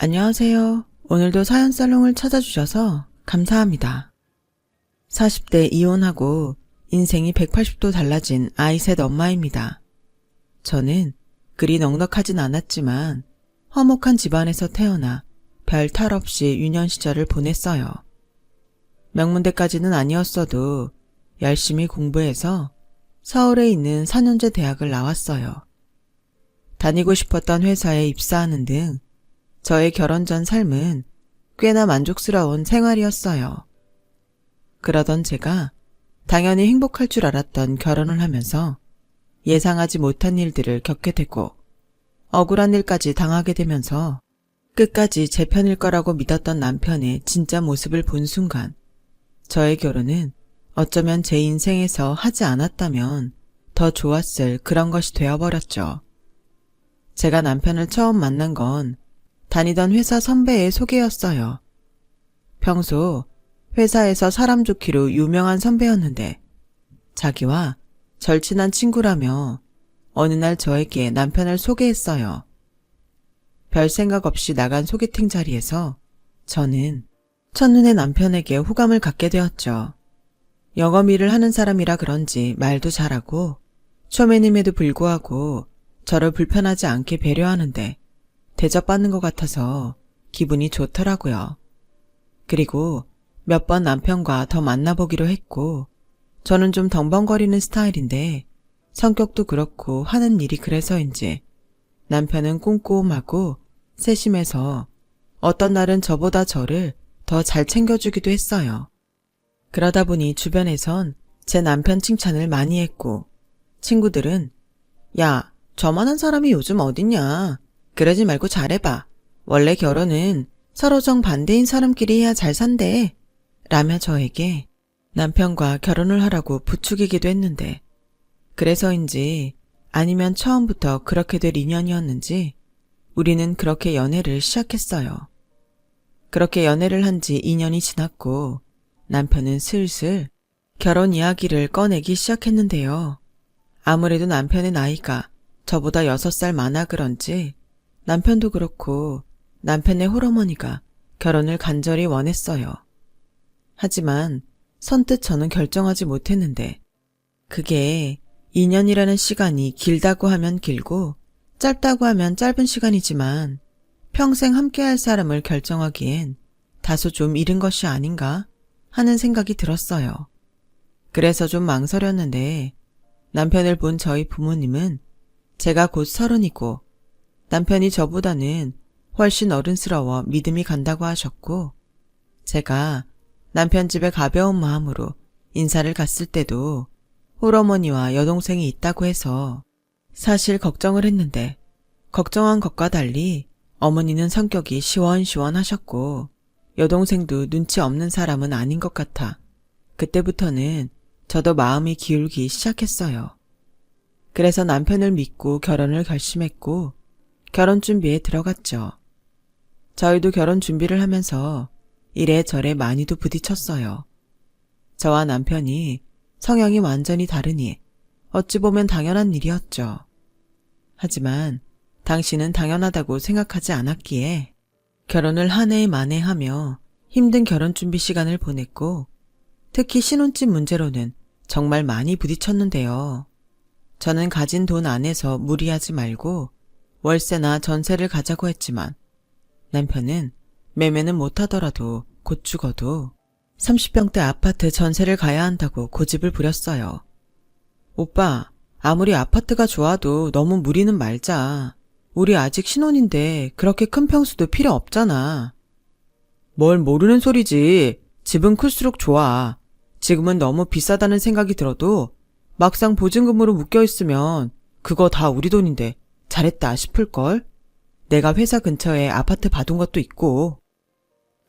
안녕하세요. 오늘도 사연살롱을 찾아주셔서 감사합니다. 40대 이혼하고 인생이 180도 달라진 아이 셋 엄마입니다. 저는 그리 넉넉하진 않았지만 화목한 집안에서 태어나 별 탈 없이 유년 시절을 보냈어요. 명문대까지는 아니었어도 열심히 공부해서 서울에 있는 4년제 대학을 나왔어요. 다니고 싶었던 회사에 입사하는 등 저의 결혼 전 삶은 꽤나 만족스러운 생활이었어요. 그러던 제가 당연히 행복할 줄 알았던 결혼을 하면서 예상하지 못한 일들을 겪게 되고 억울한 일까지 당하게 되면서 끝까지 제 편일 거라고 믿었던 남편의 진짜 모습을 본 순간 저의 결혼은 어쩌면 제 인생에서 하지 않았다면 더 좋았을 그런 것이 되어버렸죠. 제가 남편을 처음 만난 건 다니던 회사 선배의 소개였어요. 평소 회사에서 사람 좋기로 유명한 선배였는데 자기와 절친한 친구라며 어느 날 저에게 남편을 소개했어요. 별 생각 없이 나간 소개팅 자리에서 저는 첫눈에 남편에게 호감을 갖게 되었죠. 영업 일을 하는 사람이라 그런지 말도 잘하고 초면임에도 불구하고 저를 불편하지 않게 배려하는데 대접받는 것 같아서 기분이 좋더라고요. 그리고 몇 번 남편과 더 만나보기로 했고 저는 좀 덩벙거리는 스타일인데 성격도 그렇고 하는 일이 그래서인지 남편은 꼼꼼하고 세심해서 어떤 날은 저보다 저를 더 잘 챙겨주기도 했어요. 그러다 보니 주변에선 제 남편 칭찬을 많이 했고 친구들은 야, 저만한 사람이 요즘 어딨냐. 그러지 말고 잘해봐. 원래 결혼은 서로 정반대인 사람끼리 해야 잘 산대. 라며 저에게 남편과 결혼을 하라고 부추기기도 했는데 그래서인지 아니면 처음부터 그렇게 될 인연이었는지 우리는 그렇게 연애를 시작했어요. 그렇게 연애를 한 지 2년이 지났고 남편은 슬슬 결혼 이야기를 꺼내기 시작했는데요. 아무래도 남편의 나이가 저보다 6살 많아 그런지 남편도 그렇고 남편의 홀어머니가 결혼을 간절히 원했어요. 하지만 선뜻 저는 결정하지 못했는데 그게 2년이라는 시간이 길다고 하면 길고 짧다고 하면 짧은 시간이지만 평생 함께할 사람을 결정하기엔 다소 좀 이른 것이 아닌가 하는 생각이 들었어요. 그래서 좀 망설였는데 남편을 본 저희 부모님은 제가 곧 30이고 남편이 저보다는 훨씬 어른스러워 믿음이 간다고 하셨고 제가 남편 집에 가벼운 마음으로 인사를 갔을 때도 홀어머니와 여동생이 있다고 해서 사실 걱정을 했는데 걱정한 것과 달리 어머니는 성격이 시원시원하셨고 여동생도 눈치 없는 사람은 아닌 것 같아 그때부터는 저도 마음이 기울기 시작했어요. 그래서 남편을 믿고 결혼을 결심했고 결혼 준비에 들어갔죠. 저희도 결혼 준비를 하면서 이래저래 많이도 부딪혔어요. 저와 남편이 성향이 완전히 다르니 어찌 보면 당연한 일이었죠. 하지만 당신은 당연하다고 생각하지 않았기에 결혼을 한 해 만에 하며 힘든 결혼 준비 시간을 보냈고 특히 신혼집 문제로는 정말 많이 부딪혔는데요. 저는 가진 돈 안에서 무리하지 말고 월세나 전세를 가자고 했지만 남편은 매매는 못하더라도 곧 죽어도 30평대 아파트 전세를 가야 한다고 고집을 부렸어요. 오빠, 아무리 아파트가 좋아도 너무 무리는 말자. 우리 아직 신혼인데 그렇게 큰 평수도 필요 없잖아. 뭘 모르는 소리지. 집은 클수록 좋아. 지금은 너무 비싸다는 생각이 들어도 막상 보증금으로 묶여있으면 그거 다 우리 돈인데 잘했다 싶을걸? 내가 회사 근처에 아파트 봐둔 것도 있고.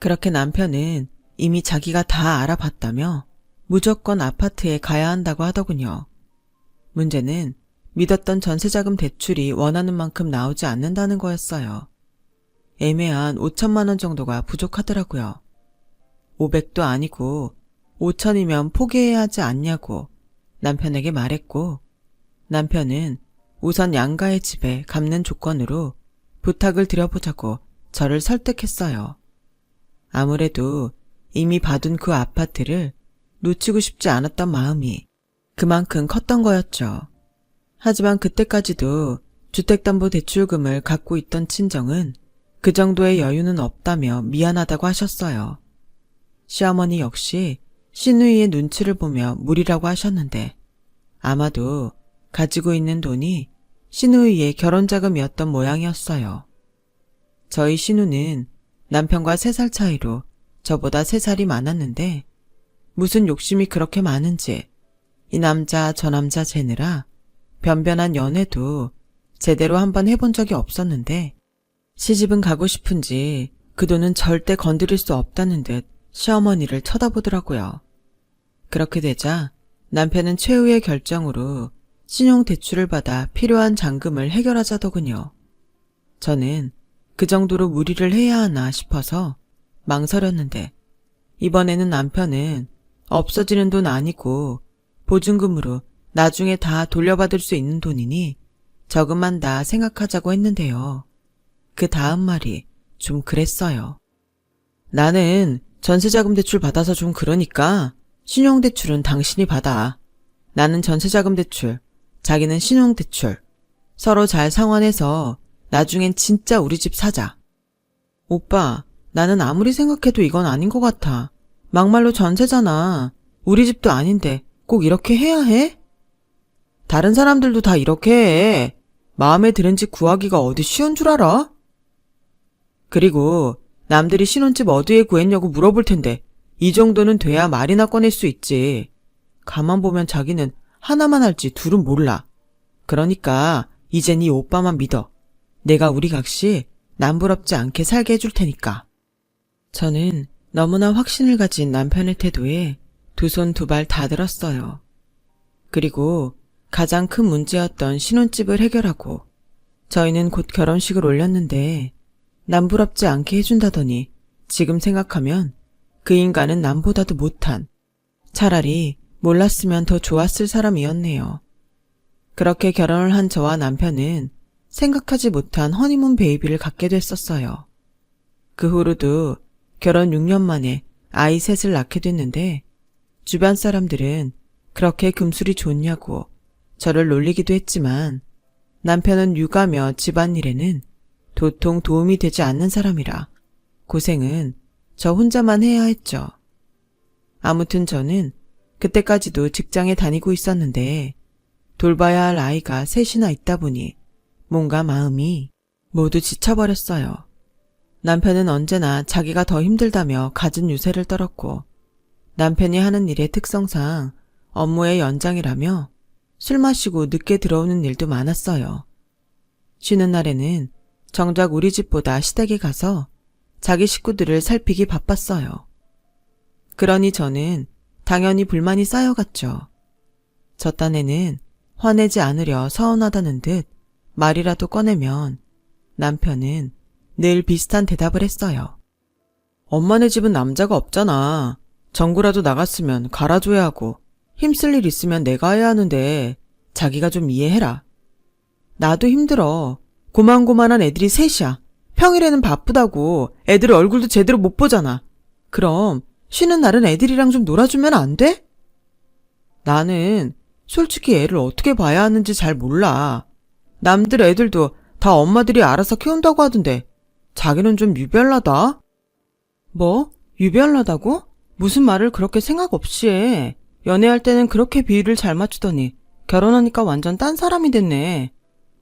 그렇게 남편은 이미 자기가 다 알아봤다며 무조건 아파트에 가야 한다고 하더군요. 문제는 믿었던 전세자금 대출이 원하는 만큼 나오지 않는다는 거였어요. 애매한 5천만 원 정도가 부족하더라고요. 500도 아니고 5천이면 포기해야 하지 않냐고 남편에게 말했고 남편은 우선 양가의 집에 갚는 조건으로 부탁을 드려보자고 저를 설득했어요. 아무래도 이미 봐둔 그 아파트를 놓치고 싶지 않았던 마음이 그만큼 컸던 거였죠. 하지만 그때까지도 주택담보대출금을 갖고 있던 친정은 그 정도의 여유는 없다며 미안하다고 하셨어요. 시어머니 역시 시누이의 눈치를 보며 무리라고 하셨는데 아마도 가지고 있는 돈이 시누이의 결혼자금이었던 모양이었어요. 저희 시누는 남편과 3살 차이로 저보다 3살이 많았는데 무슨 욕심이 그렇게 많은지 이 남자 저 남자 재느라 변변한 연애도 제대로 한번 해본 적이 없었는데 시집은 가고 싶은지 그 돈은 절대 건드릴 수 없다는 듯 시어머니를 쳐다보더라고요. 그렇게 되자 남편은 최후의 결정으로 신용대출을 받아 필요한 잔금을 해결하자더군요. 저는 그 정도로 무리를 해야 하나 싶어서 망설였는데 이번에는 남편은 없어지는 돈 아니고 보증금으로 나중에 다 돌려받을 수 있는 돈이니 저금한다 생각하자고 했는데요. 그 다음 말이 좀 그랬어요. 나는 전세자금 대출 받아서 좀 그러니까 신용대출은 당신이 받아. 나는 전세자금 대출, 자기는 신용대출. 서로 잘 상환해서 나중엔 진짜 우리 집 사자. 오빠, 나는 아무리 생각해도 이건 아닌 것 같아. 막말로 전세잖아. 우리 집도 아닌데 꼭 이렇게 해야 해? 다른 사람들도 다 이렇게 해. 마음에 드는 집 구하기가 어디 쉬운 줄 알아? 그리고 남들이 신혼집 어디에 구했냐고 물어볼 텐데 이 정도는 돼야 말이나 꺼낼 수 있지. 가만 보면 자기는 하나만 할지 둘은 몰라. 그러니까 이젠 이 오빠만 믿어. 내가 우리 각시 남부럽지 않게 살게 해줄 테니까. 저는 너무나 확신을 가진 남편의 태도에 두 손 두 발 다 들었어요. 그리고 가장 큰 문제였던 신혼집을 해결하고 저희는 곧 결혼식을 올렸는데 남부럽지 않게 해준다더니 지금 생각하면 그 인간은 남보다도 못한, 차라리 몰랐으면 더 좋았을 사람이었네요. 그렇게 결혼을 한 저와 남편은 생각하지 못한 허니문 베이비를 갖게 됐었어요. 그 후로도 결혼 6년 만에 아이 셋을 낳게 됐는데 주변 사람들은 그렇게 금술이 좋냐고 저를 놀리기도 했지만 남편은 육아며 집안일에는 도통 도움이 되지 않는 사람이라 고생은 저 혼자만 해야 했죠. 아무튼 저는 그때까지도 직장에 다니고 있었는데 돌봐야 할 아이가 셋이나 있다 보니 뭔가 마음이 모두 지쳐버렸어요. 남편은 언제나 자기가 더 힘들다며 갖은 유세를 떨었고 남편이 하는 일의 특성상 업무의 연장이라며 술 마시고 늦게 들어오는 일도 많았어요. 쉬는 날에는 정작 우리 집보다 시댁에 가서 자기 식구들을 살피기 바빴어요. 그러니 저는 당연히 불만이 쌓여갔죠. 저 딴에는 화내지 않으려 서운하다는 듯 말이라도 꺼내면 남편은 늘 비슷한 대답을 했어요. 엄마네 집은 남자가 없잖아. 전구라도 나갔으면 갈아줘야 하고 힘쓸 일 있으면 내가 해야 하는데 자기가 좀 이해해라. 나도 힘들어. 고만고만한 애들이 셋이야. 평일에는 바쁘다고 애들 얼굴도 제대로 못 보잖아. 그럼 쉬는 날은 애들이랑 좀 놀아주면 안 돼? 나는 솔직히 애를 어떻게 봐야 하는지 잘 몰라. 남들 애들도 다 엄마들이 알아서 키운다고 하던데 자기는 좀 유별나다. 뭐? 유별나다고? 무슨 말을 그렇게 생각 없이 해. 연애할 때는 그렇게 비율을 잘 맞추더니 결혼하니까 완전 딴 사람이 됐네.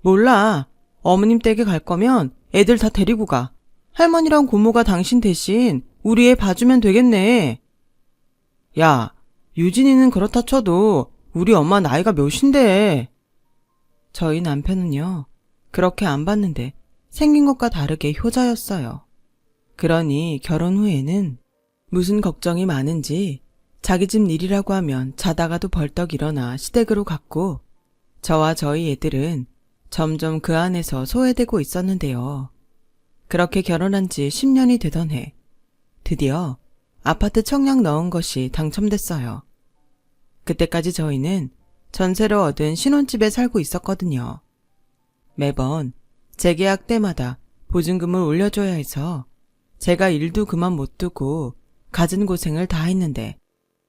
몰라. 어머님 댁에 갈 거면 애들 다 데리고 가. 할머니랑 고모가 당신 대신 우리 애 봐주면 되겠네. 야, 유진이는 그렇다 쳐도 우리 엄마 나이가 몇인데. 저희 남편은요, 그렇게 안 봤는데 생긴 것과 다르게 효자였어요. 그러니 결혼 후에는 무슨 걱정이 많은지 자기 집 일이라고 하면 자다가도 벌떡 일어나 시댁으로 갔고 저와 저희 애들은 점점 그 안에서 소외되고 있었는데요. 그렇게 결혼한 지 10년이 되던 해 드디어 아파트 청약 넣은 것이 당첨됐어요. 그때까지 저희는 전세로 얻은 신혼집에 살고 있었거든요. 매번 재계약 때마다 보증금을 올려줘야 해서 제가 일도 그만 못 두고 갖은 고생을 다 했는데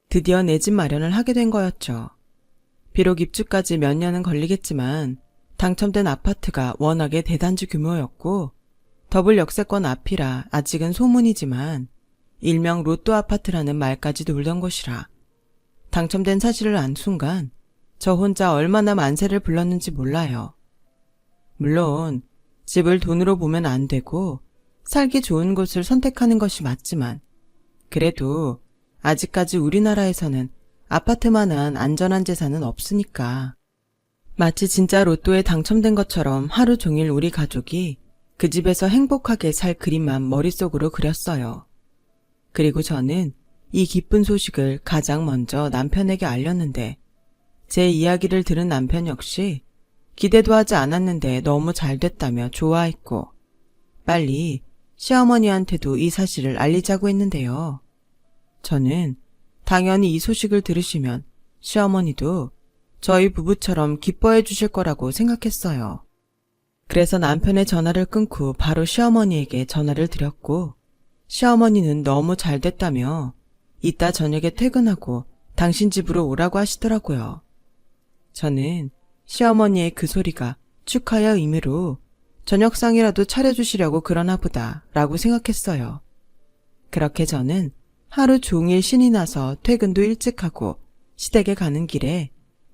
드디어 내 집 마련을 하게 된 거였죠. 비록 입주까지 몇 년은 걸리겠지만 당첨된 아파트가 워낙에 대단지 규모였고 더블 역세권 앞이라 아직은 소문이지만 일명 로또 아파트라는 말까지 돌던 곳이라 당첨된 사실을 안 순간 저 혼자 얼마나 만세를 불렀는지 몰라요. 물론 집을 돈으로 보면 안 되고 살기 좋은 곳을 선택하는 것이 맞지만 그래도 아직까지 우리나라에서는 아파트만한 안전한 재산은 없으니까 마치 진짜 로또에 당첨된 것처럼 하루 종일 우리 가족이 그 집에서 행복하게 살 그림만 머릿속으로 그렸어요. 그리고 저는 이 기쁜 소식을 가장 먼저 남편에게 알렸는데 제 이야기를 들은 남편 역시 기대도 하지 않았는데 너무 잘 됐다며 좋아했고 빨리 시어머니한테도 이 사실을 알리자고 했는데요. 저는 당연히 이 소식을 들으시면 시어머니도 저희 부부처럼 기뻐해 주실 거라고 생각했어요. 그래서 남편의 전화를 끊고 바로 시어머니에게 전화를 드렸고 시어머니는 너무 잘 됐다며 이따 저녁에 퇴근하고 당신 집으로 오라고 하시더라고요. 저는 시어머니의 그 소리가 축하의 의미로 저녁상이라도 차려주시려고 그러나 보다 라고 생각했어요. 그렇게 저는 하루 종일 신이 나서 퇴근도 일찍 하고 시댁에 가는 길에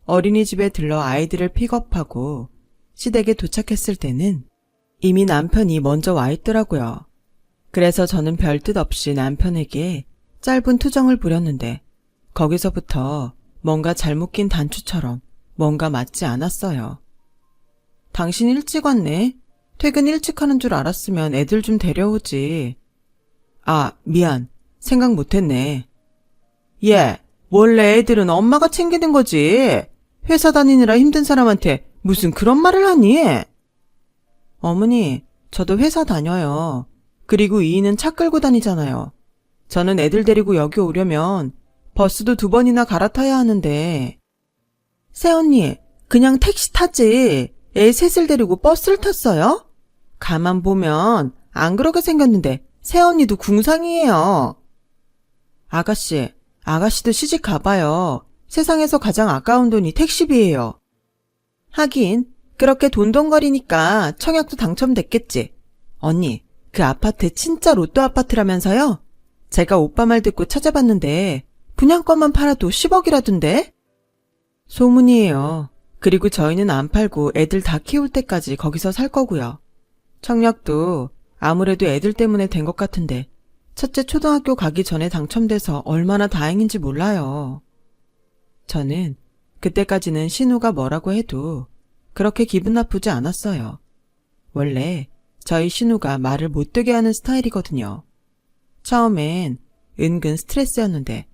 어린이집에 들러 아이들을 픽업하고 시댁에 도착했을 때는 이미 남편이 먼저 와 있더라고요. 그래서 저는 별뜻 없이 남편에게 짧은 투정을 부렸는데 거기서부터 뭔가 잘못 낀 단추처럼 뭔가 맞지 않았어요. 당신 일찍 왔네. 퇴근 일찍 하는 줄 알았으면 애들 좀 데려오지. 아, 미안. 생각 못했네. 얘, 원래 애들은 엄마가 챙기는 거지. 회사 다니느라 힘든 사람한테 무슨 그런 말을 하니? 어머니, 저도 회사 다녀요. 그리고 이인은 차 끌고 다니잖아요. 저는 애들 데리고 여기 오려면 버스도 2번이나 갈아타야 하는데. 새언니, 그냥 택시 타지. 애 셋을 데리고 버스를 탔어요? 가만 보면 안 그렇게 생겼는데 새언니도 궁상이에요. 아가씨도 시집 가봐요. 세상에서 가장 아까운 돈이 택시비예요. 하긴 그렇게 돈돈거리니까 청약도 당첨됐겠지. 언니, 그 아파트 진짜 로또 아파트라면서요? 제가 오빠 말 듣고 찾아봤는데 분양권만 팔아도 10억이라던데? 소문이에요. 그리고 저희는 안 팔고 애들 다 키울 때까지 거기서 살 거고요. 청약도 아무래도 애들 때문에 된 것 같은데 첫째 초등학교 가기 전에 당첨돼서 얼마나 다행인지 몰라요. 저는 그때까지는 신우가 뭐라고 해도 그렇게 기분 나쁘지 않았어요. 원래 저희 신우가 말을 못 되게 하는 스타일이거든요. 처음엔 은근 스트레스였는데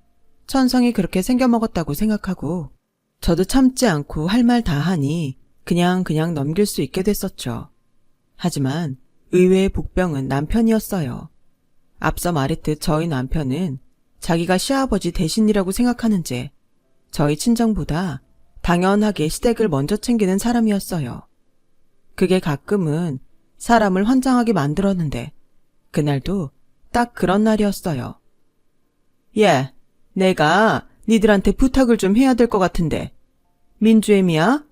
천성이 그렇게 생겨먹었다고 생각하고 저도 참지 않고 할 말 다 하니 그냥 넘길 수 있게 됐었죠. 하지만 의외의 복병은 남편이었어요. 앞서 말했듯 저희 남편은 자기가 시아버지 대신이라고 생각하는지 저희 친정보다 당연하게 시댁을 먼저 챙기는 사람이었어요. 그게 가끔은 사람을 환장하게 만들었는데 그날도 딱 그런 날이었어요. 예, 내가 니들한테 부탁을 좀 해야 될 것 같은데. 민주애미야?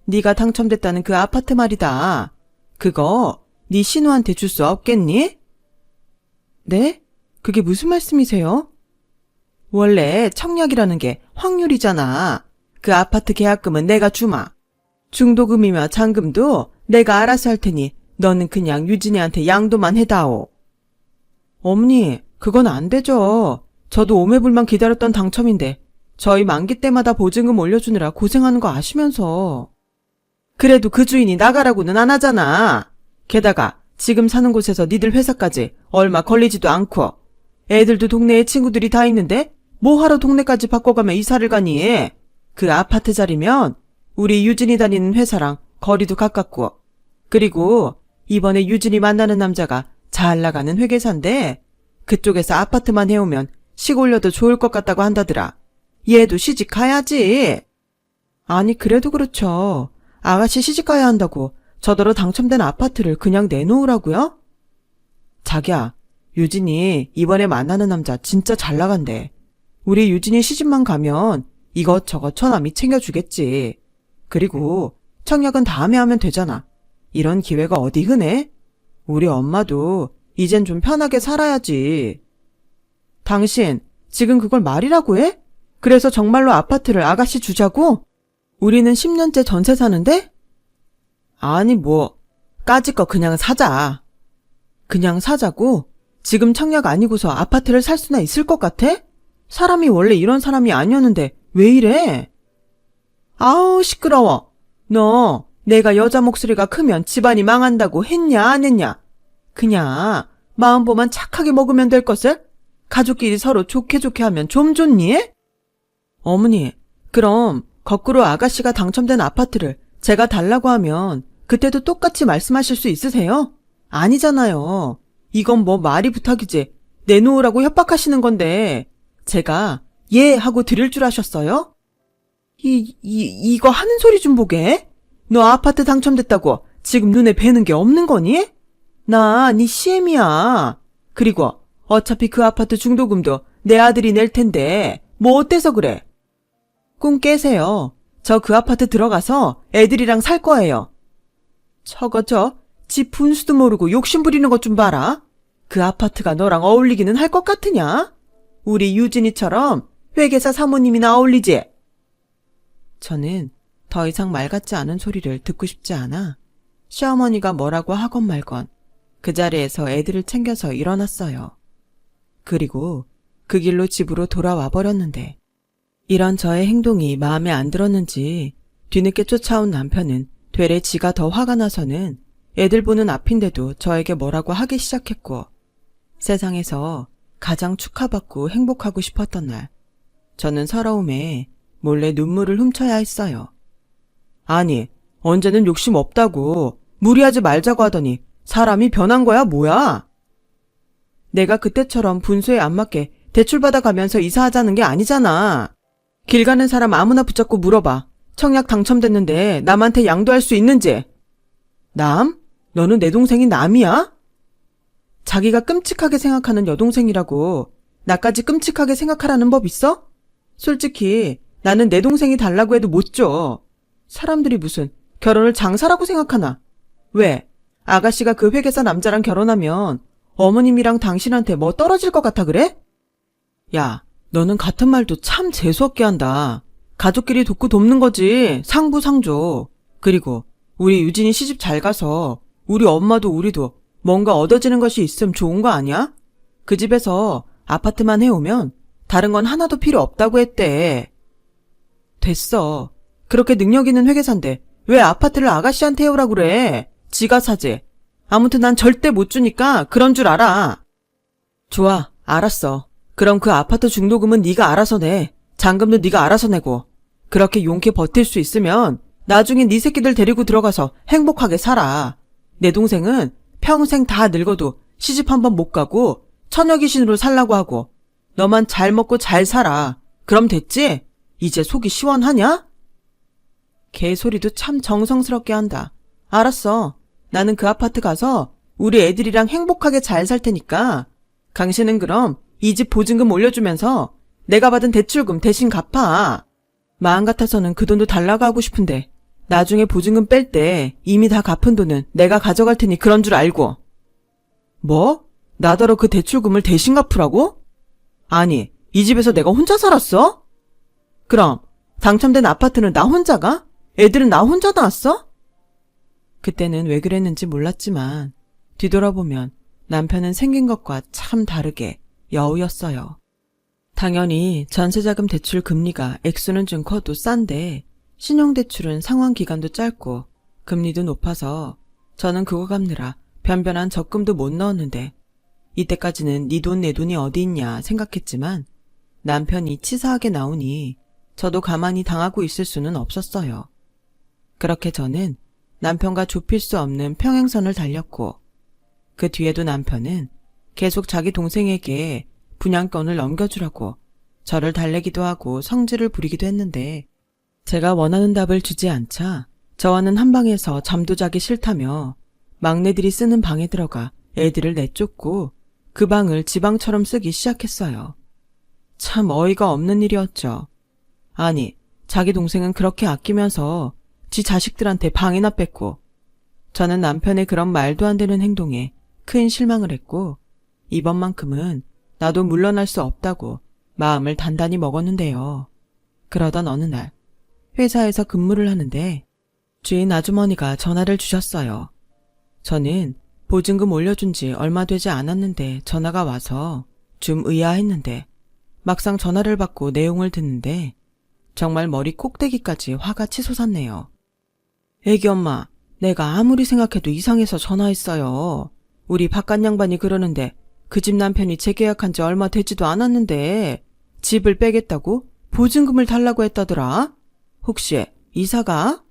네가 당첨됐다는 그 아파트 말이다. 그거 네 신우한테 줄 수 없겠니? 네? 그게 무슨 말씀이세요? 원래 청약이라는 게 확률이잖아. 그 아파트 계약금은 내가 주마. 중도금이며 잔금도 내가 알아서 할 테니 너는 그냥 유진이한테 양도만 해다오. 어머니, 그건 안 되죠. 저도 오매불만 기다렸던 당첨인데 저희 만기 때마다 보증금 올려주느라 고생하는 거 아시면서. 그래도 그 주인이 나가라고는 안 하잖아. 게다가 지금 사는 곳에서 니들 회사까지 얼마 걸리지도 않고 애들도 동네에 친구들이 다 있는데 뭐하러 동네까지 바꿔가며 이사를 가니? 그 아파트 자리면 우리 유진이 다니는 회사랑 거리도 가깝고 그리고 이번에 유진이 만나는 남자가 잘 나가는 회계사인데 그쪽에서 아파트만 해오면 시골려도 좋을 것 같다고 한다더라. 얘도 시집 가야지. 아니 그래도 그렇죠. 아가씨 시집 가야 한다고 저더러 당첨된 아파트를 그냥 내놓으라고요? 자기야, 유진이 이번에 만나는 남자 진짜 잘 나간대. 우리 유진이 시집만 가면 이것저것 처남이 챙겨주겠지. 그리고 청약은 다음에 하면 되잖아. 이런 기회가 어디 흔해? 우리 엄마도 이젠 좀 편하게 살아야지. 당신 지금 그걸 말이라고 해? 그래서 정말로 아파트를 아가씨 주자고? 우리는 10년째 전세 사는데? 아니 뭐 까짓 거 그냥 사자. 그냥 사자고? 지금 청약 아니고서 아파트를 살 수나 있을 것 같아? 사람이 원래 이런 사람이 아니었는데 왜 이래? 아우 시끄러워. 너 내가 여자 목소리가 크면 집안이 망한다고 했냐 안 했냐? 그냥 마음보만 착하게 먹으면 될 것을? 가족끼리 서로 좋게 하면 좀 좋니? 어머니, 그럼 거꾸로 아가씨가 당첨된 아파트를 제가 달라고 하면 그때도 똑같이 말씀하실 수 있으세요? 아니잖아요. 이건 뭐 말이 부탁이지. 내놓으라고 협박하시는 건데 제가 예 하고 드릴 줄 아셨어요? 이거 하는 소리 좀 보게. 너 아파트 당첨됐다고 지금 눈에 뵈는 게 없는 거니? 나 네 CM이야. 그리고 어차피 그 아파트 중도금도 내 아들이 낼 텐데 뭐 어때서 그래? 꿈 깨세요. 저 그 아파트 들어가서 애들이랑 살 거예요. 집 분수도 모르고 욕심 부리는 것 좀 봐라. 그 아파트가 너랑 어울리기는 할 것 같으냐? 우리 유진이처럼 회계사 사모님이나 어울리지? 저는 더 이상 말 같지 않은 소리를 듣고 싶지 않아 시어머니가 뭐라고 하건 말건 그 자리에서 애들을 챙겨서 일어났어요. 그리고 그 길로 집으로 돌아와 버렸는데 이런 저의 행동이 마음에 안 들었는지 뒤늦게 쫓아온 남편은 되레 지가 더 화가 나서는 애들 보는 앞인데도 저에게 뭐라고 하기 시작했고 세상에서 가장 축하받고 행복하고 싶었던 날 저는 서러움에 몰래 눈물을 훔쳐야 했어요. 아니, 언제는 욕심 없다고 무리하지 말자고 하더니 사람이 변한 거야 뭐야? 내가 그때처럼 분수에 안 맞게 대출받아가면서 이사하자는 게 아니잖아. 길 가는 사람 아무나 붙잡고 물어봐. 청약 당첨됐는데 남한테 양도할 수 있는지. 남? 너는 내 동생이 남이야? 자기가 끔찍하게 생각하는 여동생이라고 나까지 끔찍하게 생각하라는 법 있어? 솔직히 나는 내 동생이 달라고 해도 못 줘. 사람들이 무슨 결혼을 장사라고 생각하나? 왜? 아가씨가 그 회계사 남자랑 결혼하면 어머님이랑 당신한테 뭐 떨어질 것 같아 그래? 야, 너는 같은 말도 참 재수없게 한다. 가족끼리 돕고 돕는 거지. 상부상조. 그리고 우리 유진이 시집 잘 가서 우리 엄마도 우리도 뭔가 얻어지는 것이 있음 좋은 거 아니야? 그 집에서 아파트만 해오면 다른 건 하나도 필요 없다고 했대. 됐어. 그렇게 능력 있는 회계사인데 왜 아파트를 아가씨한테 해오라고 그래? 지가 사지. 아무튼 난 절대 못 주니까 그런 줄 알아. 좋아, 알았어. 그럼 그 아파트 중도금은 네가 알아서 내. 잔금도 네가 알아서 내고. 그렇게 용케 버틸 수 있으면 나중에 네 새끼들 데리고 들어가서 행복하게 살아. 내 동생은 평생 다 늙어도 시집 한 번 못 가고 처녀 귀신으로 살라고 하고 너만 잘 먹고 잘 살아. 그럼 됐지? 이제 속이 시원하냐? 개소리도 참 정성스럽게 한다. 알았어. 나는 그 아파트 가서 우리 애들이랑 행복하게 잘 살 테니까 당신은 그럼 이 집 보증금 올려주면서 내가 받은 대출금 대신 갚아. 마음 같아서는 그 돈도 달라고 하고 싶은데 나중에 보증금 뺄 때 이미 다 갚은 돈은 내가 가져갈 테니 그런 줄 알고. 뭐? 나더러 그 대출금을 대신 갚으라고? 아니, 이 집에서 내가 혼자 살았어? 그럼 당첨된 아파트는 나 혼자가? 애들은 나 혼자 나왔어? 그때는 왜 그랬는지 몰랐지만 뒤돌아보면 남편은 생긴 것과 참 다르게 여우였어요. 당연히 전세자금 대출 금리가 액수는 좀 커도 싼데 신용대출은 상환기간도 짧고 금리도 높아서 저는 그거 갚느라 변변한 적금도 못 넣었는데 이때까지는 네 돈 내 돈이 어디 있냐 생각했지만 남편이 치사하게 나오니 저도 가만히 당하고 있을 수는 없었어요. 그렇게 저는 남편과 좁힐 수 없는 평행선을 달렸고 그 뒤에도 남편은 계속 자기 동생에게 분양권을 넘겨주라고 저를 달래기도 하고 성질을 부리기도 했는데 제가 원하는 답을 주지 않자 저와는 한 방에서 잠도 자기 싫다며 막내들이 쓰는 방에 들어가 애들을 내쫓고 그 방을 지방처럼 쓰기 시작했어요. 참 어이가 없는 일이었죠. 아니, 자기 동생은 그렇게 아끼면서 지 자식들한테 방이나 뺐고, 저는 남편의 그런 말도 안 되는 행동에 큰 실망을 했고, 이번만큼은 나도 물러날 수 없다고 마음을 단단히 먹었는데요. 그러던 어느 날 회사에서 근무를 하는데 주인 아주머니가 전화를 주셨어요. 저는 보증금 올려준 지 얼마 되지 않았는데 전화가 와서 좀 의아했는데 막상 전화를 받고 내용을 듣는데 정말 머리 꼭대기까지 화가 치솟았네요. 애기 엄마, 내가 아무리 생각해도 이상해서 전화했어요. 우리 바깥 양반이 그러는데 그 집 남편이 재계약한 지 얼마 되지도 않았는데 집을 빼겠다고 보증금을 달라고 했다더라. 혹시 이사가?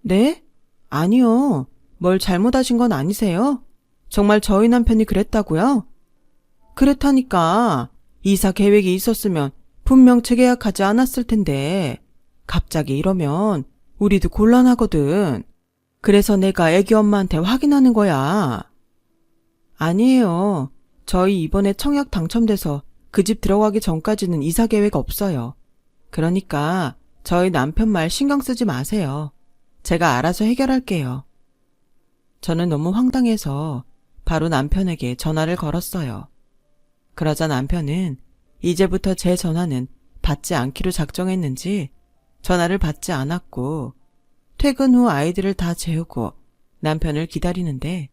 네? 아니요. 뭘 잘못하신 건 아니세요? 정말 저희 남편이 그랬다고요? 그렇다니까. 이사 계획이 있었으면 분명 재계약하지 않았을 텐데 갑자기 이러면 우리도 곤란하거든. 그래서 내가 애기 엄마한테 확인하는 거야. 아니에요. 저희 이번에 청약 당첨돼서 그 집 들어가기 전까지는 이사 계획 없어요. 그러니까 저희 남편 말 신경 쓰지 마세요. 제가 알아서 해결할게요. 저는 너무 황당해서 바로 남편에게 전화를 걸었어요. 그러자 남편은 이제부터 제 전화는 받지 않기로 작정했는지 전화를 받지 않았고 퇴근 후 아이들을 다 재우고 남편을 기다리는데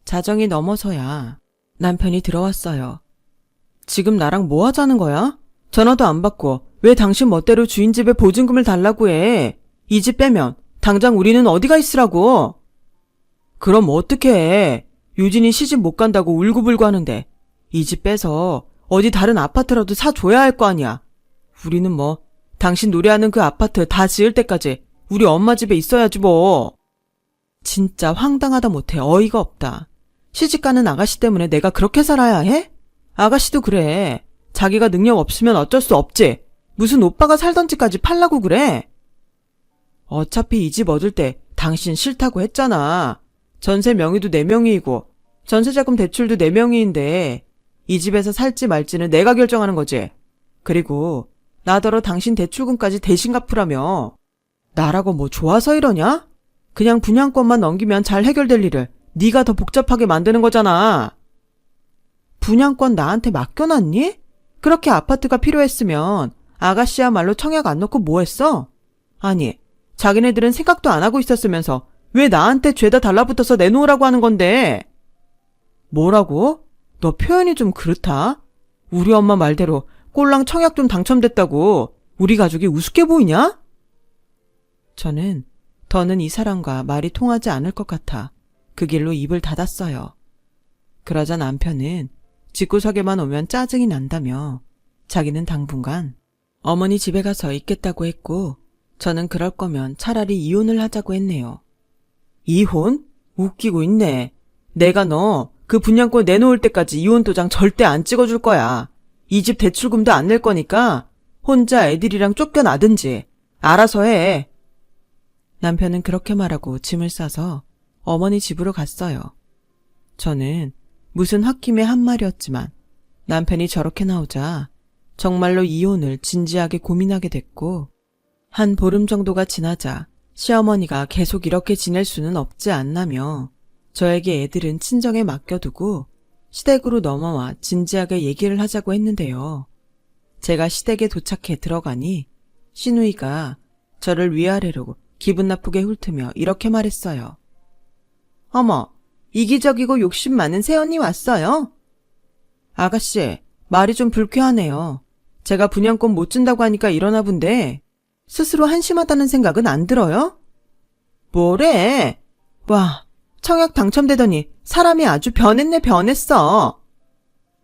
자정이 넘어서야 남편이 들어왔어요. 지금 나랑 뭐 하자는 거야? 전화도 안 받고 왜 당신 멋대로 주인 집에 보증금을 달라고 해? 이 집 빼면 당장 우리는 어디가 있으라고? 그럼 어떻게 해? 유진이 시집 못 간다고 울고불고 하는데 이 집 빼서 어디 다른 아파트라도 사줘야 할 거 아니야. 우리는 뭐 당신 노래하는 그 아파트 다 지을 때까지 우리 엄마 집에 있어야지 뭐. 진짜 황당하다 못해 어이가 없다. 시집가는 아가씨 때문에 내가 그렇게 살아야 해? 아가씨도 그래. 자기가 능력 없으면 어쩔 수 없지. 무슨 오빠가 살던 집까지 팔라고 그래? 어차피 이 집 얻을 때 당신 싫다고 했잖아. 전세 명의도 내 명의이고 전세자금 대출도 내 명의인데 이 집에서 살지 말지는 내가 결정하는 거지. 그리고 나더러 당신 대출금까지 대신 갚으라며. 나라고 뭐 좋아서 이러냐? 그냥 분양권만 넘기면 잘 해결될 일을 네가 더 복잡하게 만드는 거잖아. 분양권 나한테 맡겨놨니? 그렇게 아파트가 필요했으면 아가씨야말로 청약 안 넣고 뭐 했어? 아니, 자기네들은 생각도 안 하고 있었으면서 왜 나한테 죄다 달라붙어서 내놓으라고 하는 건데? 뭐라고? 너 표현이 좀 그렇다. 우리 엄마 말대로 꼴랑 청약 좀 당첨됐다고 우리 가족이 우습게 보이냐? 저는 더는 이 사람과 말이 통하지 않을 것 같아 그 길로 입을 닫았어요. 그러자 남편은 집구석에만 오면 짜증이 난다며 자기는 당분간 어머니 집에 가서 있겠다고 했고 저는 그럴 거면 차라리 이혼을 하자고 했네요. 이혼? 웃기고 있네. 내가 너 그 분양권 내놓을 때까지 이혼 도장 절대 안 찍어줄 거야. 이 집 대출금도 안 낼 거니까 혼자 애들이랑 쫓겨나든지 알아서 해. 남편은 그렇게 말하고 짐을 싸서 어머니 집으로 갔어요. 저는 무슨 홧김에 한 말이었지만 남편이 저렇게 나오자 정말로 이혼을 진지하게 고민하게 됐고 한 보름 정도가 지나자 시어머니가 계속 이렇게 지낼 수는 없지 않나며 저에게 애들은 친정에 맡겨두고 시댁으로 넘어와 진지하게 얘기를 하자고 했는데요. 제가 시댁에 도착해 들어가니 시누이가 저를 위아래로 기분 나쁘게 훑으며 이렇게 말했어요. 어머, 이기적이고 욕심 많은 새언니 왔어요? 아가씨, 말이 좀 불쾌하네요. 제가 분양권 못 준다고 하니까 이러나 본데 스스로 한심하다는 생각은 안 들어요? 뭐래? 와, 청약 당첨되더니 사람이 아주 변했네 변했어.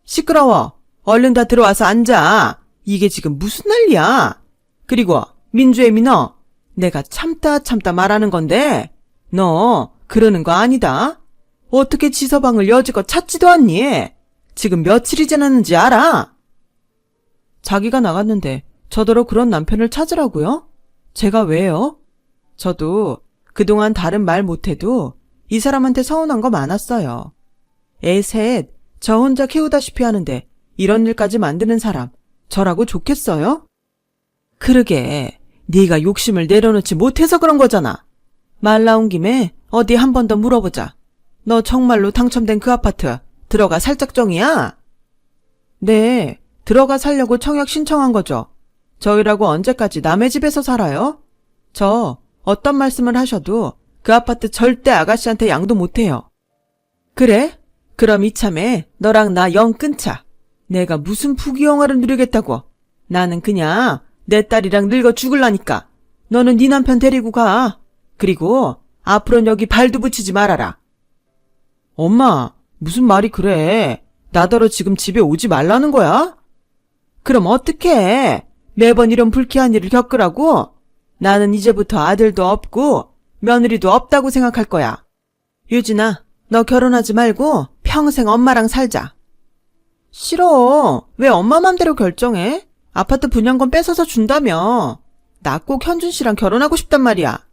시끄러워. 얼른 다 들어와서 앉아. 이게 지금 무슨 난리야. 그리고 민주애미 너, 내가 참다 말하는 건데 너 그러는 거 아니다. 어떻게 지서방을 여지껏 찾지도 않니? 지금 며칠이 지났는지 알아? 자기가 나갔는데 저더러 그런 남편을 찾으라고요? 제가 왜요? 저도 그동안 다른 말 못해도 이 사람한테 서운한 거 많았어요. 애 셋, 저 혼자 키우다시피 하는데 이런 일까지 만드는 사람, 저라고 좋겠어요? 그러게, 네가 욕심을 내려놓지 못해서 그런 거잖아. 말 나온 김에 어디 한 번 더 물어보자. 너 정말로 당첨된 그 아파트 들어가 살 작정이야? 네, 들어가 살려고 청약 신청한 거죠. 저희라고 언제까지 남의 집에서 살아요? 저 어떤 말씀을 하셔도 그 아파트 절대 아가씨한테 양도 못해요. 그래? 그럼 이참에 너랑 나 영 끊자. 내가 무슨 부귀영화를 누리겠다고. 나는 그냥 내 딸이랑 늙어 죽을라니까. 너는 네 남편 데리고 가. 그리고 앞으로는 여기 발도 붙이지 말아라. 엄마, 무슨 말이 그래. 나더러 지금 집에 오지 말라는 거야? 그럼 어떡해. 매번 이런 불쾌한 일을 겪으라고? 나는 이제부터 아들도 없고 며느리도 없다고 생각할 거야. 유진아, 너 결혼하지 말고 평생 엄마랑 살자. 싫어. 왜 엄마 맘대로 결정해? 아파트 분양권 뺏어서 준다며. 나 꼭 현준 씨랑 결혼하고 싶단 말이야.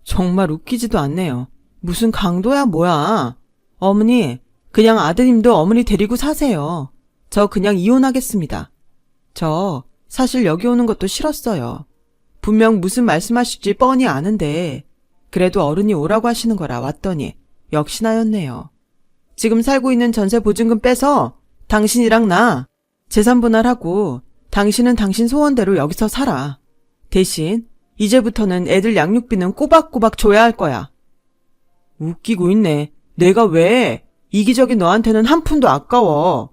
정말 웃기지도 않네요. 무슨 강도야 뭐야. 어머니, 그냥 아드님도 어머니 데리고 사세요. 저 그냥 이혼하겠습니다. 저 사실 여기 오는 것도 싫었어요. 분명 무슨 말씀하실지 뻔히 아는데 그래도 어른이 오라고 하시는 거라 왔더니 역시나였네요. 지금 살고 있는 전세 보증금 빼서 당신이랑 나 재산 분할하고 당신은 당신 소원대로 여기서 살아. 대신 이제부터는 애들 양육비는 꼬박꼬박 줘야 할 거야. 웃기고 있네. 내가 왜? 이기적인 너한테는 한 푼도 아까워.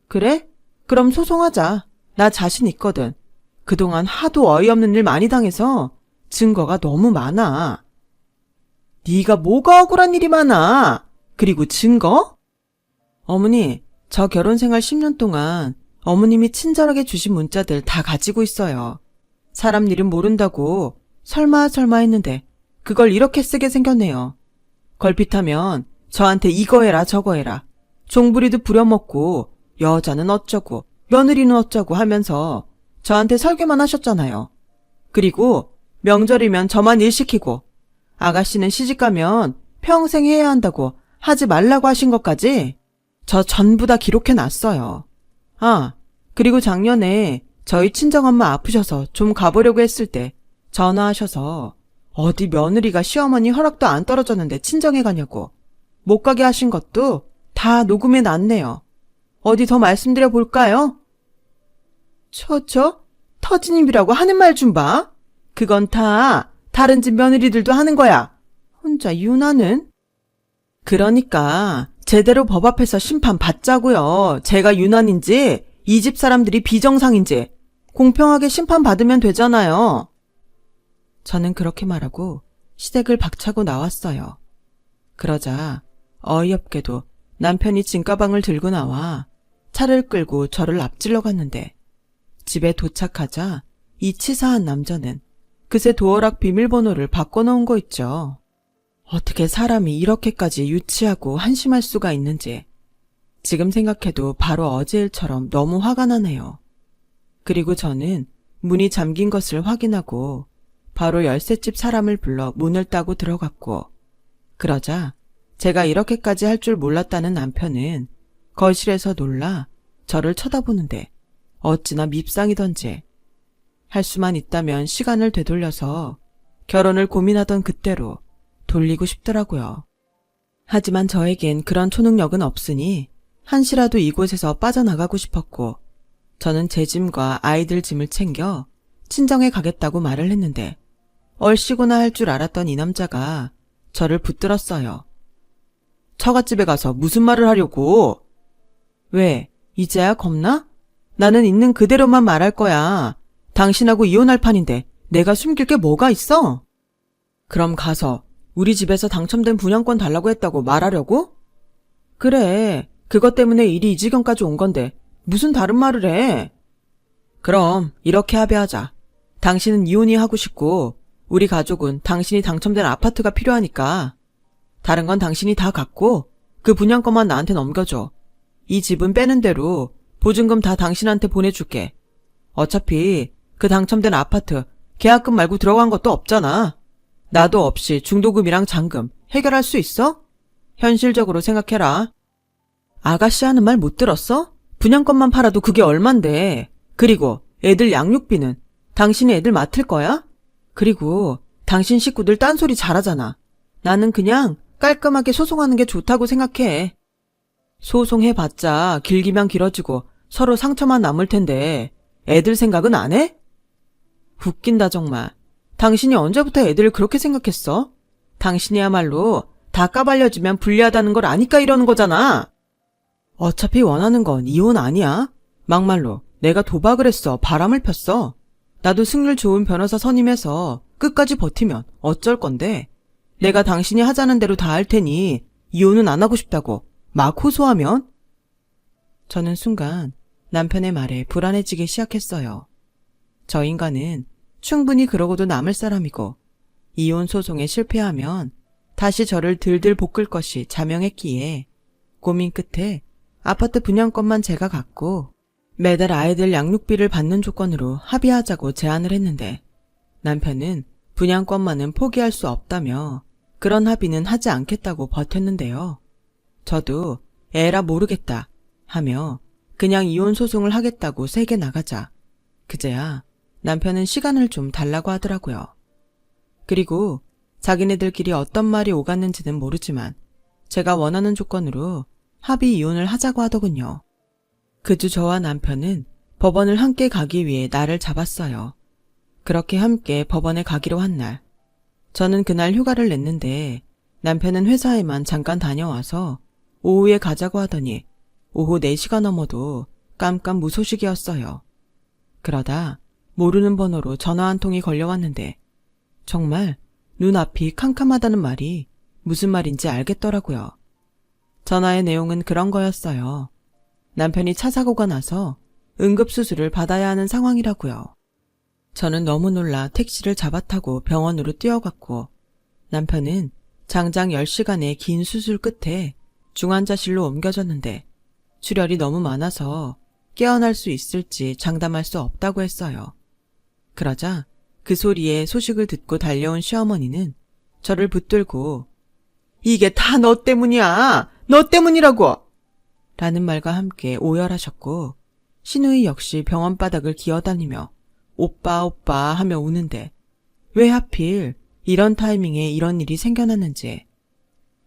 그래? 그럼 소송하자. 나 자신 있거든. 그동안 하도 어이없는 일 많이 당해서 증거가 너무 많아. 네가 뭐가 억울한 일이 많아? 그리고 증거? 어머니, 저 결혼생활 10년 동안 어머님이 친절하게 주신 문자들 다 가지고 있어요. 사람 일은 모른다고 설마 했는데 그걸 이렇게 쓰게 생겼네요. 걸핏하면 저한테 이거 해라 저거 해라. 종부리도 부려먹고 여자는 어쩌고 며느리는 어쩌고 하면서 저한테 설교만 하셨잖아요. 그리고 명절이면 저만 일 시키고 아가씨는 시집가면 평생 해야 한다고 하지 말라고 하신 것까지 저 전부 다 기록해놨어요. 아, 그리고 작년에 저희 친정엄마 아프셔서 좀 가보려고 했을 때 전화하셔서 어디 며느리가 시어머니 허락도 안 떨어졌는데 친정에 가냐고 못 가게 하신 것도 다 녹음해 놨네요. 어디 더 말씀드려 볼까요? 터진 입이라고 하는 말 좀 봐. 그건 다 다른 집 며느리들도 하는 거야. 혼자 유나는? 그러니까 제대로 법 앞에서 심판 받자고요. 제가 유난인지 이 집 사람들이 비정상인지 공평하게 심판받으면 되잖아요. 저는 그렇게 말하고 시댁을 박차고 나왔어요. 그러자 어이없게도 남편이 짐가방을 들고 나와 차를 끌고 저를 앞질러 갔는데 집에 도착하자 이 치사한 남자는 그새 도어락 비밀번호를 바꿔놓은 거 있죠. 어떻게 사람이 이렇게까지 유치하고 한심할 수가 있는지 지금 생각해도 바로 어제 일처럼 너무 화가 나네요. 그리고 저는 문이 잠긴 것을 확인하고 바로 열쇠집 사람을 불러 문을 따고 들어갔고 그러자 제가 이렇게까지 할 줄 몰랐다는 남편은 거실에서 놀라 저를 쳐다보는데 어찌나 밉상이던지 할 수만 있다면 시간을 되돌려서 결혼을 고민하던 그때로 돌리고 싶더라고요. 하지만 저에겐 그런 초능력은 없으니 한시라도 이곳에서 빠져나가고 싶었고 저는 제 짐과 아이들 짐을 챙겨 친정에 가겠다고 말을 했는데 얼씨구나 할 줄 알았던 이 남자가 저를 붙들었어요. 처갓집에 가서 무슨 말을 하려고? 왜? 이제야 겁나? 나는 있는 그대로만 말할 거야. 당신하고 이혼할 판인데 내가 숨길 게 뭐가 있어? 그럼 가서 우리 집에서 당첨된 분양권 달라고 했다고 말하려고? 그래, 그것 때문에 일이 이 지경까지 온 건데 무슨 다른 말을 해? 그럼 이렇게 합의하자. 당신은 이혼이 하고 싶고 우리 가족은 당신이 당첨된 아파트가 필요하니까 다른 건 당신이 다 갖고 그 분양권만 나한테 넘겨줘. 이 집은 빼는 대로 보증금 다 당신한테 보내줄게. 어차피 그 당첨된 아파트 계약금 말고 들어간 것도 없잖아. 나도 없이 중도금이랑 잔금 해결할 수 있어? 현실적으로 생각해라. 아가씨 하는 말 못 들었어? 분양권만 팔아도 그게 얼만데. 그리고 애들 양육비는 당신이 애들 맡을 거야? 그리고 당신 식구들 딴소리 잘하잖아. 나는 그냥 깔끔하게 소송하는 게 좋다고 생각해. 소송해봤자 길기만 길어지고 서로 상처만 남을 텐데 애들 생각은 안 해? 웃긴다 정말. 당신이 언제부터 애들을 그렇게 생각했어? 당신이야말로 다 까발려지면 불리하다는 걸 아니까 이러는 거잖아. 어차피 원하는 건 이혼 아니야. 막말로 내가 도박을 했어. 바람을 폈어. 나도 승률 좋은 변호사 선임해서 끝까지 버티면 어쩔 건데. 내가 당신이 하자는 대로 다 할 테니 이혼은 안 하고 싶다고 막 호소하면? 저는 순간 남편의 말에 불안해지기 시작했어요. 저 인간은 충분히 그러고도 남을 사람이고 이혼 소송에 실패하면 다시 저를 들들 볶을 것이 자명했기에 고민 끝에 아파트 분양권만 제가 갖고 매달 아이들 양육비를 받는 조건으로 합의하자고 제안을 했는데 남편은 분양권만은 포기할 수 없다며 그런 합의는 하지 않겠다고 버텼는데요. 저도 에라 모르겠다 하며 그냥 이혼 소송을 하겠다고 세게 나가자 그제야 남편은 시간을 좀 달라고 하더라고요. 그리고 자기네들끼리 어떤 말이 오갔는지는 모르지만 제가 원하는 조건으로 합의 이혼을 하자고 하더군요. 그 주 저와 남편은 법원을 함께 가기 위해 날을 잡았어요. 그렇게 함께 법원에 가기로 한 날. 저는 그날 휴가를 냈는데 남편은 회사에만 잠깐 다녀와서 오후에 가자고 하더니 오후 4시가 넘어도 깜깜무소식이었어요. 그러다 모르는 번호로 전화 한 통이 걸려왔는데 정말 눈앞이 캄캄하다는 말이 무슨 말인지 알겠더라고요. 전화의 내용은 그런 거였어요. 남편이 차 사고가 나서 응급수술을 받아야 하는 상황이라고요. 저는 너무 놀라 택시를 잡아타고 병원으로 뛰어갔고 남편은 장장 10시간의 긴 수술 끝에 중환자실로 옮겨졌는데 출혈이 너무 많아서 깨어날 수 있을지 장담할 수 없다고 했어요. 그러자 그 소리에 소식을 듣고 달려온 시어머니는 저를 붙들고 이게 다 너 때문이야! 너 때문이라고! 라는 말과 함께 오열하셨고 시누이 역시 병원 바닥을 기어다니며 오빠 오빠 하며 우는데 왜 하필 이런 타이밍에 이런 일이 생겨났는지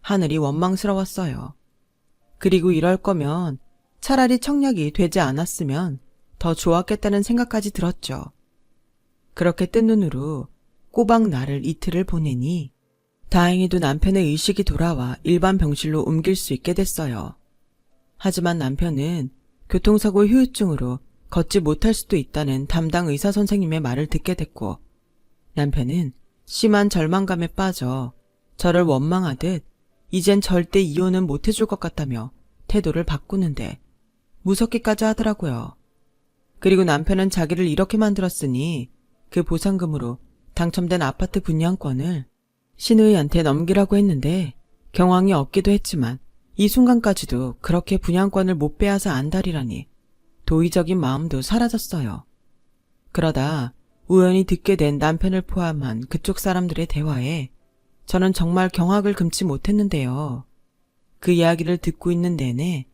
하늘이 원망스러웠어요. 그리고 이럴 거면 차라리 청약이 되지 않았으면 더 좋았겠다는 생각까지 들었죠. 그렇게 뜬 눈으로 꼬박 날을 이틀을 보내니 다행히도 남편의 의식이 돌아와 일반 병실로 옮길 수 있게 됐어요. 하지만 남편은 교통사고 후유증으로 걷지 못할 수도 있다는 담당 의사 선생님의 말을 듣게 됐고 남편은 심한 절망감에 빠져 저를 원망하듯 이젠 절대 이혼은 못 해줄 것 같다며 태도를 바꾸는데 무섭기까지 하더라고요. 그리고 남편은 자기를 이렇게 만들었으니 그 보상금으로 당첨된 아파트 분양권을 시누이한테 넘기라고 했는데 경황이 없기도 했지만 이 순간까지도 그렇게 분양권을 못 빼앗아 안달이라니 도의적인 마음도 사라졌어요. 그러다 우연히 듣게 된 남편을 포함한 그쪽 사람들의 대화에 저는 정말 경악을 금치 못했는데요. 그 이야기를 듣고 있는 내내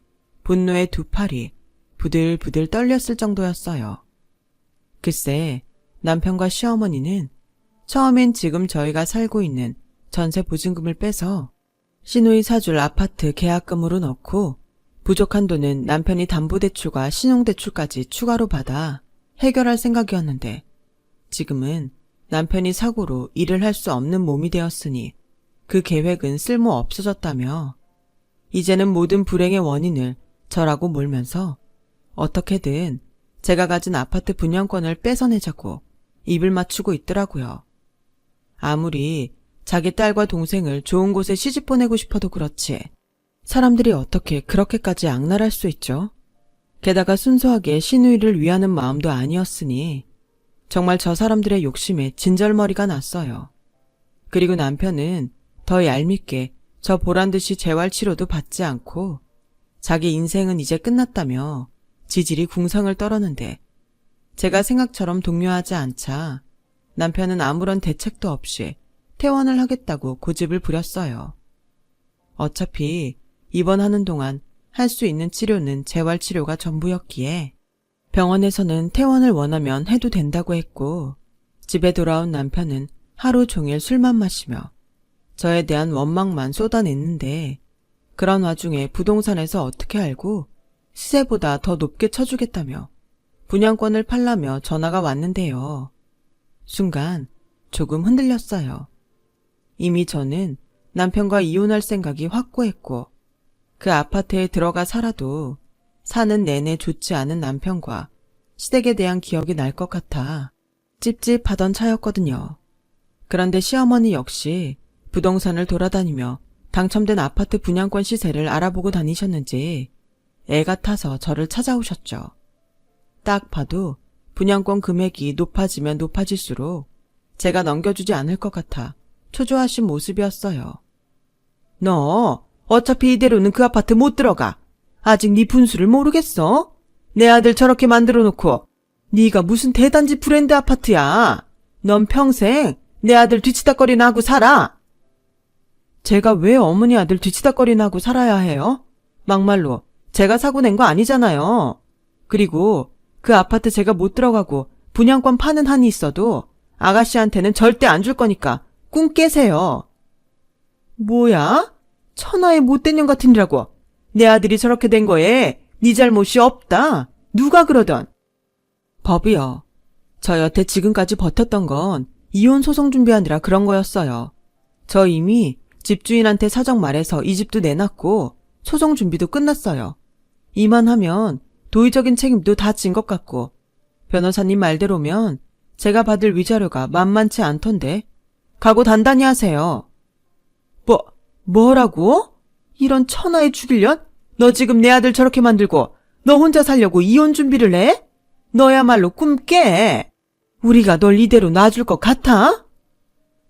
분노의 두 팔이 부들부들 떨렸을 정도였어요. 글쎄 남편과 시어머니는 처음엔 지금 저희가 살고 있는 전세 보증금을 빼서 시누이 사줄 아파트 계약금으로 넣고 부족한 돈은 남편이 담보대출과 신용대출까지 추가로 받아 해결할 생각이었는데 지금은 남편이 사고로 일을 할 수 없는 몸이 되었으니 그 계획은 쓸모 없어졌다며 이제는 모든 불행의 원인을 저라고 몰면서 어떻게든 제가 가진 아파트 분양권을 뺏어내자고 입을 맞추고 있더라고요. 아무리 자기 딸과 동생을 좋은 곳에 시집 보내고 싶어도 그렇지 사람들이 어떻게 그렇게까지 악랄할 수 있죠? 게다가 순수하게 시누이를 위하는 마음도 아니었으니 정말 저 사람들의 욕심에 진절머리가 났어요. 그리고 남편은 더 얄밉게 저 보란듯이 재활치료도 받지 않고 자기 인생은 이제 끝났다며 지질이 궁상을 떨었는데 제가 생각처럼 동요하지 않자 남편은 아무런 대책도 없이 퇴원을 하겠다고 고집을 부렸어요. 어차피 입원하는 동안 할 수 있는 치료는 재활치료가 전부였기에 병원에서는 퇴원을 원하면 해도 된다고 했고, 집에 돌아온 남편은 하루 종일 술만 마시며 저에 대한 원망만 쏟아냈는데, 그런 와중에 부동산에서 어떻게 알고 시세보다 더 높게 쳐주겠다며 분양권을 팔라며 전화가 왔는데요. 순간 조금 흔들렸어요. 이미 저는 남편과 이혼할 생각이 확고했고, 그 아파트에 들어가 살아도 사는 내내 좋지 않은 남편과 시댁에 대한 기억이 날 것 같아 찝찝하던 차였거든요. 그런데 시어머니 역시 부동산을 돌아다니며 당첨된 아파트 분양권 시세를 알아보고 다니셨는지 애가 타서 저를 찾아오셨죠. 딱 봐도 분양권 금액이 높아지면 높아질수록 제가 넘겨주지 않을 것 같아 초조하신 모습이었어요. 너 어차피 이대로는 그 아파트 못 들어가. 아직 네 분수를 모르겠어? 내 아들 저렇게 만들어 놓고 네가 무슨 대단지 브랜드 아파트야. 넌 평생 내 아들 뒤치다꺼리나 하고 살아. 제가 왜 어머니 아들 뒤치다꺼리나 하고 살아야 해요? 막말로 제가 사고 낸 거 아니잖아요. 그리고 그 아파트 제가 못 들어가고 분양권 파는 한이 있어도 아가씨한테는 절대 안 줄 거니까 꿈 깨세요. 뭐야? 천하의 못된 년 같으니라고. 내 아들이 저렇게 된 거에 네 잘못이 없다. 누가 그러던. 법이요. 저 여태 지금까지 버텼던 건 이혼 소송 준비하느라 그런 거였어요. 저 이미 집주인한테 사정 말해서 이 집도 내놨고 소송 준비도 끝났어요. 이만하면 도의적인 책임도 다 진 것 같고, 변호사님 말대로면 제가 받을 위자료가 만만치 않던데 각오 단단히 하세요. 뭐라고? 이런 천하에 죽일년? 너 지금 내 아들 저렇게 만들고 너 혼자 살려고 이혼 준비를 해? 너야말로 꿈 깨. 우리가 널 이대로 놔줄 것 같아?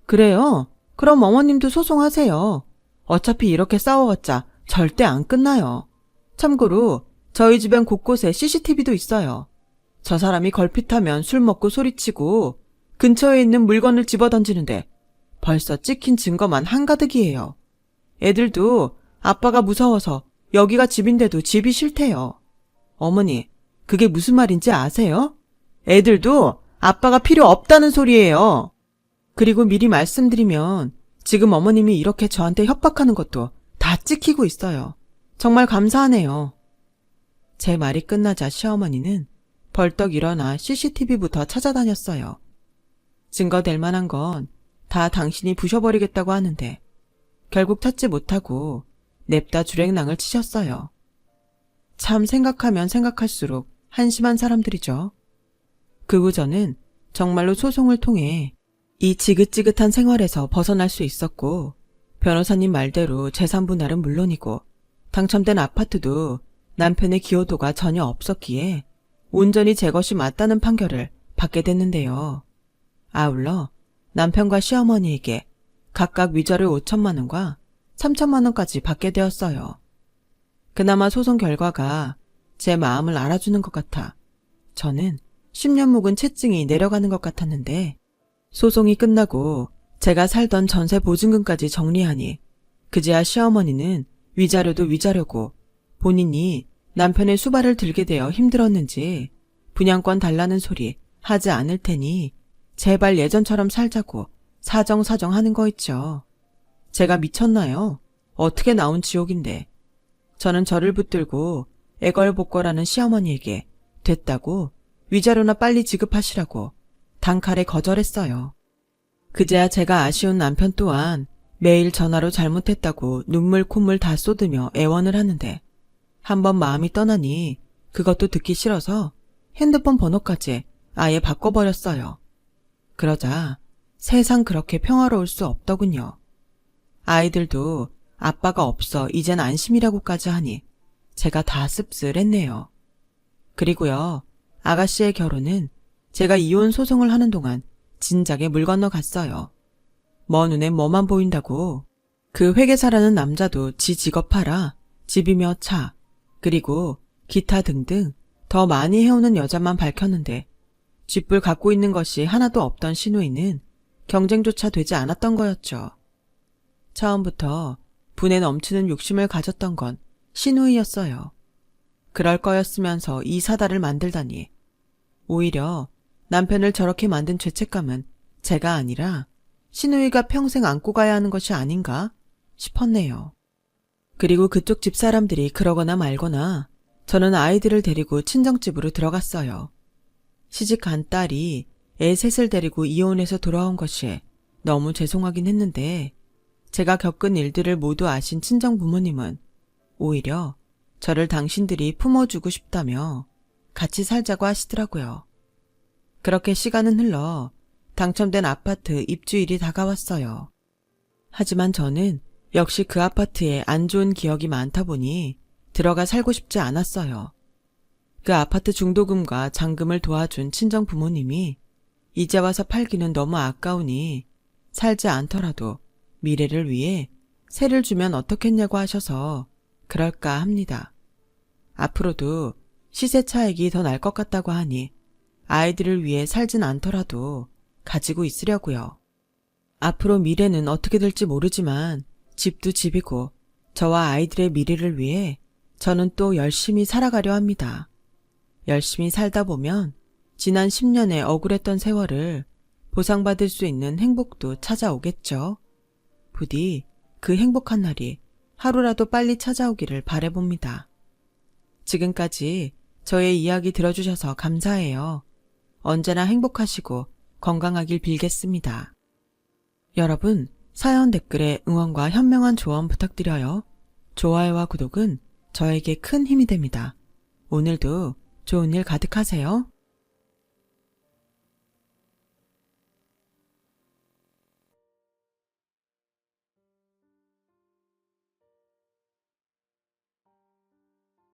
그래요. 그럼 어머님도 소송하세요. 어차피 이렇게 싸워봤자 절대 안 끝나요. 참고로 저희 집엔 곳곳에 CCTV도 있어요. 저 사람이 걸핏하면 술 먹고 소리치고 근처에 있는 물건을 집어던지는데 벌써 찍힌 증거만 한가득이에요. 애들도 아빠가 무서워서 여기가 집인데도 집이 싫대요. 어머니, 그게 무슨 말인지 아세요? 애들도 아빠가 필요 없다는 소리예요. 그리고 미리 말씀드리면 지금 어머님이 이렇게 저한테 협박하는 것도 다 찍히고 있어요. 정말 감사하네요. 제 말이 끝나자 시어머니는 벌떡 일어나 CCTV부터 찾아다녔어요. 증거될 만한 건 다 당신이 부셔버리겠다고 하는데 결국 찾지 못하고 냅다 주랭랑을 치셨어요. 참 생각하면 생각할수록 한심한 사람들이죠. 그 후 저는 정말로 소송을 통해 이 지긋지긋한 생활에서 벗어날 수 있었고, 변호사님 말대로 재산 분할은 물론이고 당첨된 아파트도 남편의 기여도가 전혀 없었기에 온전히 제 것이 맞다는 판결을 받게 됐는데요. 아울러 남편과 시어머니에게 각각 위자료 5천만 원과 3천만 원까지 받게 되었어요. 그나마 소송 결과가 제 마음을 알아주는 것 같아 저는 10년 묵은 채증이 내려가는 것 같았는데, 소송이 끝나고 제가 살던 전세 보증금까지 정리하니 그제야 시어머니는 위자료도 위자료고 본인이 남편의 수발을 들게 되어 힘들었는지 분양권 달라는 소리 하지 않을 테니 제발 예전처럼 살자고 사정사정 하는 거 있죠. 제가 미쳤나요? 어떻게 나온 지옥인데. 저는 저를 붙들고 애걸복걸하는 시어머니에게 됐다고 위자료나 빨리 지급하시라고 단칼에 거절했어요. 그제야 제가 아쉬운 남편 또한 매일 전화로 잘못했다고 눈물 콧물 다 쏟으며 애원을 하는데, 한번 마음이 떠나니 그것도 듣기 싫어서 핸드폰 번호까지 아예 바꿔버렸어요. 그러자 세상 그렇게 평화로울 수 없더군요. 아이들도 아빠가 없어 이젠 안심이라고까지 하니 제가 다 씁쓸했네요. 그리고요, 아가씨의 결혼은 제가 이혼 소송을 하는 동안 진작에 물 건너 갔어요. 먼 눈에 뭐만 보인다고. 그 회계사라는 남자도 지 직업 팔아 집이며 차, 그리고 기타 등등 더 많이 해오는 여자만 밝혔는데, 쥐뿔 갖고 있는 것이 하나도 없던 시누이는 경쟁조차 되지 않았던 거였죠. 처음부터 분에 넘치는 욕심을 가졌던 건 신우이였어요. 그럴 거였으면서 이 사달을 만들다니. 오히려 남편을 저렇게 만든 죄책감은 제가 아니라 신우이가 평생 안고 가야 하는 것이 아닌가 싶었네요. 그리고 그쪽 집 사람들이 그러거나 말거나 저는 아이들을 데리고 친정집으로 들어갔어요. 시집간 딸이 애 셋을 데리고 이혼해서 돌아온 것이 너무 죄송하긴 했는데 제가 겪은 일들을 모두 아신 친정 부모님은 오히려 저를 당신들이 품어주고 싶다며 같이 살자고 하시더라고요. 그렇게 시간은 흘러 당첨된 아파트 입주일이 다가왔어요. 하지만 저는 역시 그 아파트에 안 좋은 기억이 많다 보니 들어가 살고 싶지 않았어요. 그 아파트 중도금과 잔금을 도와준 친정 부모님이 이제 와서 팔기는 너무 아까우니 살지 않더라도 미래를 위해 세를 주면 어떻겠냐고 하셔서 그럴까 합니다. 앞으로도 시세 차익이 더 날 것 같다고 하니 아이들을 위해 살진 않더라도 가지고 있으려고요. 앞으로 미래는 어떻게 될지 모르지만 집도 집이고 저와 아이들의 미래를 위해 저는 또 열심히 살아가려 합니다. 열심히 살다 보면 지난 10년의 억울했던 세월을 보상받을 수 있는 행복도 찾아오겠죠. 부디 그 행복한 날이 하루라도 빨리 찾아오기를 바라봅니다. 지금까지 저의 이야기 들어주셔서 감사해요. 언제나 행복하시고 건강하길 빌겠습니다. 여러분, 사연 댓글에 응원과 현명한 조언 부탁드려요. 좋아요와 구독은 저에게 큰 힘이 됩니다. 오늘도 좋은 일 가득하세요.